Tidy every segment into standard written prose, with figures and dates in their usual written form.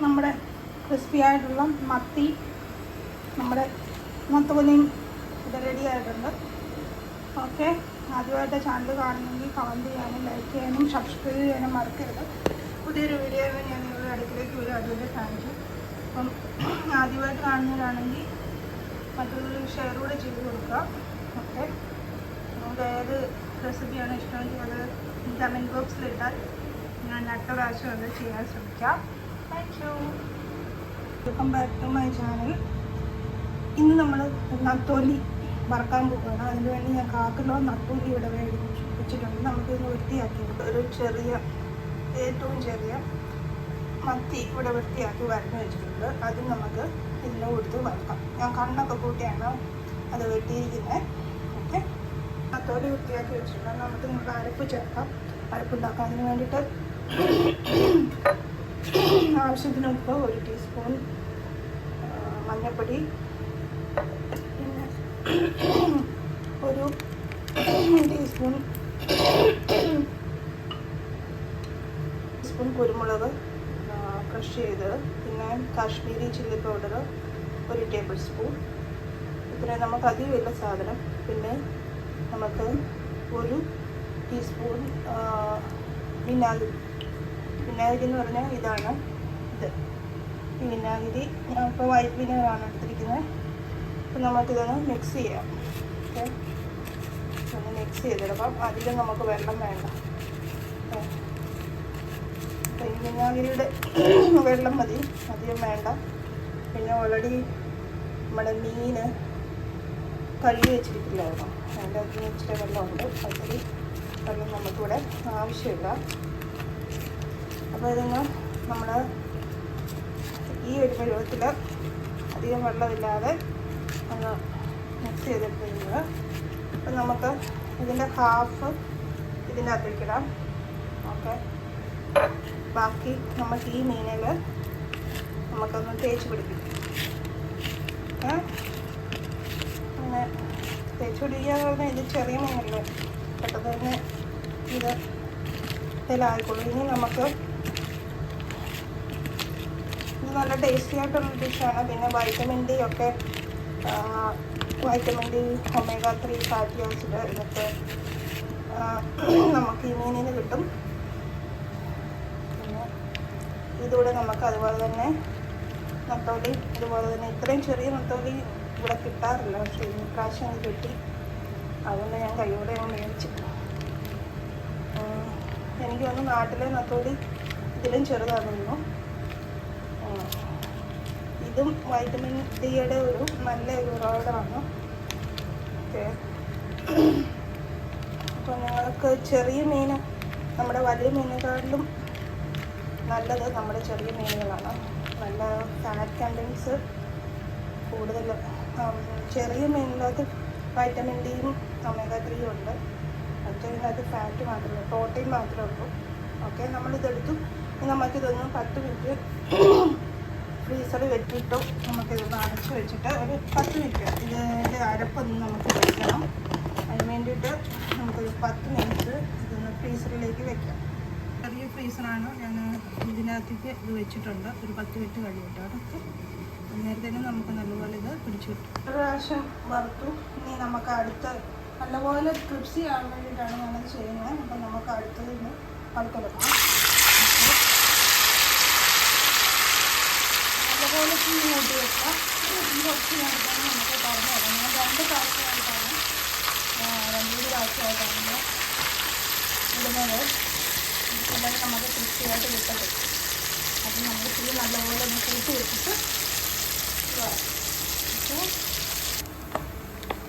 നമ്മുടെ ക്രിസ്പി ആയിട്ടുള്ള മത്തി നമ്മുടെ നത്തോലിയും ഇത് റെഡി ആയിട്ടുണ്ട്. ഓക്കെ, ആദ്യമായിട്ട് ചാനൽ കാണുന്നെങ്കിൽ കമൻറ്റ് ചെയ്യാനും ലൈക്ക് ചെയ്യാനും സബ്സ്ക്രൈബ് ചെയ്യാനും മറക്കരുത്. പുതിയൊരു വീഡിയോ ഞാൻ നിങ്ങളുടെ അടുക്കിലേക്ക് വരും. അതുവരെ താങ്ക് യു. അപ്പം ആദ്യമായിട്ട് കാണുന്നവരാണെങ്കിൽ മറ്റുള്ളവർക്ക് ഷെയർ കൂടെ ചെയ്ത് കൊടുക്കുക. ഓക്കെ, നമുക്ക് ഏത് റെസിപ്പിയാണ് ഇഷ്ടമെങ്കിൽ അത് കമൻറ്റ് ബോക്സിലിട്ടാൽ ഞാൻ അടുത്ത പ്രാവശ്യം അത് ചെയ്യാൻ ശ്രമിക്കാം. Thank you. Welcome back to my channel. ഇന്ന് നമ്മൾ നത്തോലി വറക്കാൻ പോകുകയാണ്. അതിനുവേണ്ടി ഞാൻ 1/4 കിലോ നത്തോലി ഇവിടെ വെച്ചിട്ടുണ്ട്. നമുക്കിന്ന് വൃത്തിയാക്കിയിട്ട് ഒരു ഏറ്റവും ചെറിയ മത്തി ഇവിടെ വൃത്തിയാക്കി വരഞ്ഞ് വെച്ചിട്ടുണ്ട്. അത് നമുക്ക് ഇതിൻ്റെ കൊടുത്ത് വറക്കാം. ഞാൻ കണ്ണൊക്കെ കൂട്ടിയാണ് അത് വെട്ടിയിരിക്കുന്നത്. ഓക്കെ, നത്തോലി വൃത്തിയാക്കി വെച്ചിട്ടുണ്ട്. നമുക്ക് അരപ്പ് ചേർക്കാം. അരപ്പുണ്ടാക്കാം. അതിന് വേണ്ടിയിട്ട് ആവശ്യത്തിന് ഉപ്പ്, 1 ടീസ്പൂൺ മഞ്ഞൾപ്പൊടി, പിന്നെ 1 ടീസ്പൂൺ കുരുമുളക് ക്രഷ് ചെയ്ത്, പിന്നെ Kashmiri chilli powder 1 table spoon. ഇത്രയും നമുക്ക് അധികമില്ല സാധനം. പിന്നെ നമുക്ക് 1 ടീസ്പൂൺ വിനാഗിരി എന്ന് പറഞ്ഞാൽ ഇതാണ്. ഇത് വിനാഗിരി ഞാൻ ഇപ്പോൾ വൈറ്റ് വിനെഗറാണ് എടുത്തിരിക്കുന്നത്. അപ്പം നമുക്കിതൊന്ന് മിക്സ് ചെയ്യാം. ഓക്കെ, ഒന്ന് മിക്സ് ചെയ്തെടുക്കാം. അധികം നമുക്ക് വെള്ളം വേണ്ട. അപ്പം ഈ വിനാഗിരിയുടെ വെള്ളം മതി, അധികം വേണ്ട. പിന്നെ ഓൾറെഡി നമ്മുടെ മീൻ കഴുകി വെച്ചിരിക്കില്ലായിരുന്നു. അതിൻ്റെ അകത്ത് ഇച്ചിരി വെള്ളമുണ്ട്. ഒത്തിരി വെള്ളം നമുക്കിവിടെ ആവശ്യമില്ല. അപ്പോൾ ഇതൊന്ന് നമ്മൾ ഈ ഒരു പരുവത്തിൽ അധികം വെള്ളമില്ലാതെ ഒന്ന് മിക്സ് ചെയ്തെടുക്കുന്നത്. അപ്പം നമുക്ക് ഇതിൻ്റെ ഹാഫ് ഇതിൻ്റെ അകത്തേക്ക് ഇടാം. ഓക്കെ, ബാക്കി നമുക്ക് ഈ മീനിൽ നമുക്കൊന്ന് തേച്ച് പിടിപ്പിക്കും. അങ്ങനെ തേച്ച് പിടിക്കുക എന്ന് പറഞ്ഞാൽ ഇത് ചെറിയ മീനല്ലേ, പെട്ടെന്ന് തന്നെ ഇത് ഇതിലായിക്കോളൂ. ഇനി നമുക്ക് ഇത് നല്ല ടേസ്റ്റി ആയിട്ടുള്ള ഡിഷാണ്. പിന്നെ വൈറ്റമിൻ ഡി ഒക്കെ, vitamin D, omega 3 fatty acid ഇതൊക്കെ നമുക്ക് ഈ മീനിന് കിട്ടും. പിന്നെ ഇതുകൂടെ നമുക്ക് അതുപോലെ തന്നെ നത്തോലി, ഇതുപോലെ തന്നെ ഇത്രയും ചെറിയ നത്തോലി ഇവിടെ കിട്ടാറില്ല. പക്ഷേ ഈ പ്രാവശ്യം അത് കിട്ടി. അതുകൊണ്ട് ഞാൻ കൈയോടെ മേടിച്ചു. എനിക്ക് തോന്നുന്നു നാട്ടിലെ നത്തോലി ഇതിലും ചെറുതാകുന്നു. ഇതും വൈറ്റമിൻ ഡിയുടെ ഒരു നല്ല ഒരു ഉറവിടമാണ്. ഓക്കെ, അപ്പോൾ നിങ്ങൾക്ക് ചെറിയ മീൻ, നമ്മുടെ വലിയ മീനുകളിലും നല്ലത് നമ്മുടെ ചെറിയ മീനുകളാണ്. നല്ല ഫാറ്റ് കണ്ടൻസ് കൂടുതൽ. ചെറിയ മീനിനകത്ത് വൈറ്റമിൻ ഡിയും ഒമേഗ 3 ഉണ്ട്. മറ്റേതിനകത്ത് ഫാറ്റ് മാത്രമേ, പ്രോട്ടീൻ മാത്രമേ ഉള്ളൂ. ഓക്കെ, നമ്മളിതെടുത്തു. നമുക്കിതൊന്ന് 10 മിനിറ്റ് ഫ്രീസറിൽ വെച്ചിട്ടു. നമുക്കിതൊന്ന് അടച്ച് വെച്ചിട്ട് ഒരു 10 മിനിറ്റ് ഇതിൻ്റെ അരപ്പൊന്ന് നമുക്ക് വെക്കണം. അതിന് വേണ്ടിയിട്ട് നമുക്കൊരു 10 മിനിറ്റ് ഇതൊന്ന് ഫ്രീസറിലേക്ക് വെക്കാം. ചെറിയ ഫ്രീസറാണ്. ഞാൻ ഇതിനകത്തേക്ക് ഇത് വെച്ചിട്ടുണ്ട്. ഒരു 10 മിനിറ്റ് കഴിയിട്ടാണ്. നേരത്തെ നമുക്ക് നല്ലപോലെ ഇത് പിടിച്ചു കിട്ടും. ഒരു പ്രാവശ്യം വറുത്തു. ഇനി നമുക്ക് അടുത്ത് നല്ലപോലെ ക്രിപ്സി ചെയ്യാൻ വേണ്ടിയിട്ടാണ് ഞാനത് ചെയ്യുന്നത്. അപ്പം നമുക്ക് അടുത്തത് ഇന്ന് വറുത്തെടുക്കാം. നല്ലപോലെ തീ കൂട്ടി വെക്കാം. കുറച്ച് നേരത്താണ് നമുക്ക് പറഞ്ഞു തരാം. ഞാൻ 2 പ്രാവശ്യമായിട്ടാണ് ഇടുന്നത്. അല്ലെങ്കിൽ നമുക്ക് ക്രിസ്പിയായിട്ട് കിട്ടട്ടെ. അപ്പം നമ്മൾ തീ നല്ലപോലെ ഒന്ന് കൂട്ടി വെച്ചിട്ട്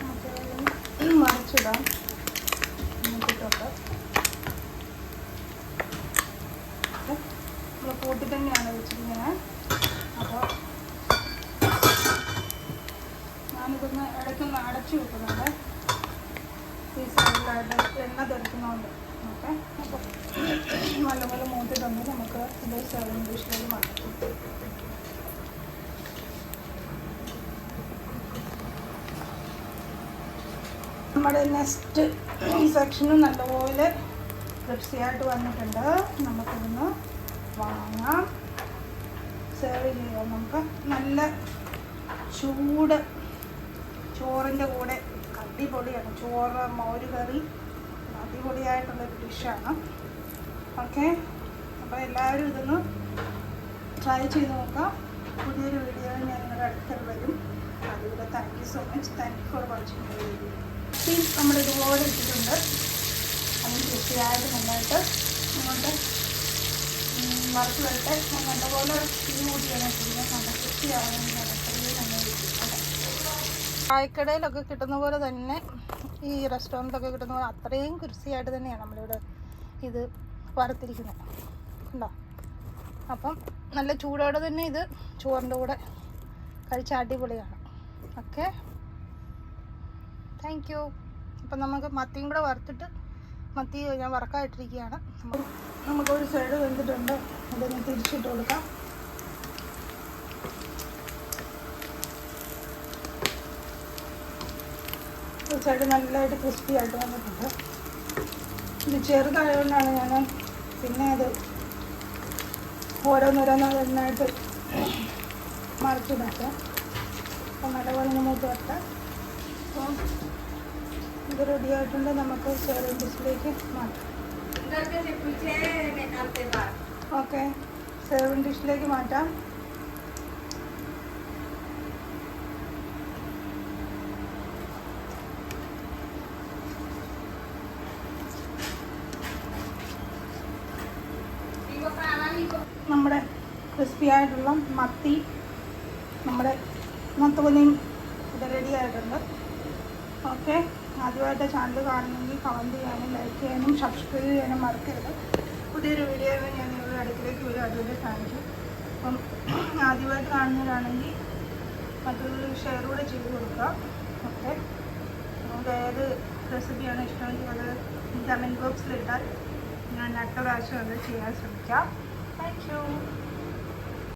നമുക്ക് മറിച്ചിടാം. നോക്കിയിട്ടൊക്കെ നമ്മൾ കൂട്ടി തന്നെയാണ് വെച്ചിരിക്കുന്നത്. അപ്പോൾ ഞാനിതൊന്ന് ഇടയ്ക്കൊന്ന് അടച്ചു വെക്കുന്നുണ്ട്. പീസായിട്ട് എണ്ണ തെറിക്കുന്നതുകൊണ്ട്. ഓക്കെ, അപ്പോൾ നല്ലപോലെ മൂട്ടി തന്നു. നമുക്ക് ഇത് സെർവിങ് ഡിഷിലേക്ക് മാറ്റാം. നമ്മുടെ നെക്സ്റ്റ് സെക്ഷനും നല്ലപോലെ ക്രിപ്സിയായിട്ട് വന്നിട്ടുണ്ട്. നമുക്കിതൊന്ന് വാങ്ങാം. സെർവ് ചെയ്യാം. നമുക്ക് നല്ല ചൂട് ചോറിൻ്റെ കൂടെ അടിപൊളിയാണ്. ചോറ് മോര് കറി അടിപൊളിയായിട്ടുള്ളൊരു ഡിഷാണ്. ഓക്കെ, അപ്പോൾ എല്ലാവരും ഇതൊന്ന് ട്രൈ ചെയ്ത് നോക്കാം. പുതിയൊരു വീഡിയോ ഞാൻ നിങ്ങളുടെ അടുത്ത് വരും. അതുപോലെ thank you so much. Thank you for watching my video. Piece നമ്മൾ ഇതുപോലെ ഇട്ടിട്ടുണ്ട്. അതിന് കൃഷിയായിട്ട് നന്നായിട്ട് അങ്ങോട്ട് വറുത്ത് വരട്ടെ. നല്ലപോലെ തീ കൂട്ടിയാണ് ചെയ്യുന്നത്. നല്ല കൃഷിയാവുന്നതാണ് അത്രയും നന്നായി. ചായക്കടയിലൊക്കെ കിട്ടുന്ന പോലെ തന്നെ ഈ റെസ്റ്റോറൻറ്റിലൊക്കെ കിട്ടുന്ന പോലെ അത്രയും കൃഷിയായിട്ട് തന്നെയാണ് നമ്മളിവിടെ ഇത് വറുത്തിരിക്കുന്നത്. ഉണ്ടോ? അപ്പം നല്ല ചൂടോടെ തന്നെ ഇത് ചോറിൻ്റെ കൂടെ കഴിച്ച അടിപൊളിയാണ്. Okay, thank you. അപ്പം നമുക്ക് മത്തിയും കൂടെ വറുത്തിട്ട്, മത്തി ഞാൻ വറക്കായിട്ടിരിക്കുകയാണ്. നമുക്കൊരു സൈഡ് വെന്തിട്ടുണ്ട്. അതൊന്ന് തിരിച്ചിട്ട് കൊടുക്കാം. ഒരു സൈഡ് നല്ലതായിട്ട് ക്രിസ്പി ആയിട്ട് വന്നിട്ടുണ്ട്. ഇത് ചെറുതായതുകൊണ്ടാണ് ഞാൻ പിന്നെ അത് ഓരോന്നോരോന്നായിട്ട് മറിച്ചിടാം. അപ്പം നല്ലപോലെ മൂത്ത് വെക്കാം. അപ്പം ഇത് റെഡി ആയിട്ടുണ്ട്. നമുക്ക് സെർവിങ് ഡിഷിലേക്ക് മാറ്റാം. ഓക്കെ, സെർവിങ് ഡിഷിലേക്ക് മാറ്റാം. നമ്മുടെ ക്രിസ്പി ആയിട്ടുള്ള മത്തി, നമ്മുടെ മത്തപ്പൊലിയും ഇത് റെഡി ആയിട്ടുണ്ട്. ഓക്കെ, ആദ്യമായിട്ട് ചാനൽ കാണുന്നെങ്കിൽ കമൻറ്റ് ചെയ്യാനും ലൈക്ക് ചെയ്യാനും സബ്സ്ക്രൈബ് ചെയ്യാനും മറക്കരുത്. പുതിയൊരു വീഡിയോ ഞാൻ നിങ്ങളുടെ അടുക്കിലേക്ക് വരും. അതുപോലെ താങ്ക് യു. അപ്പം ആദ്യമായിട്ട് കാണുന്നവരാണെങ്കിൽ മറ്റുള്ളവർ ഷെയർ കൂടെ ചെയ്ത് കൊടുക്കുക. ഓക്കെ, നമുക്ക് ഏത് റെസിപ്പിയാണ് ഇഷ്ടമെങ്കിൽ അത് കമൻറ്റ് ബോക്സിലിട്ടാൽ ഞാൻ അടുത്ത പ്രാവശ്യം അത് ചെയ്യാൻ ശ്രമിക്കാം. Thank you.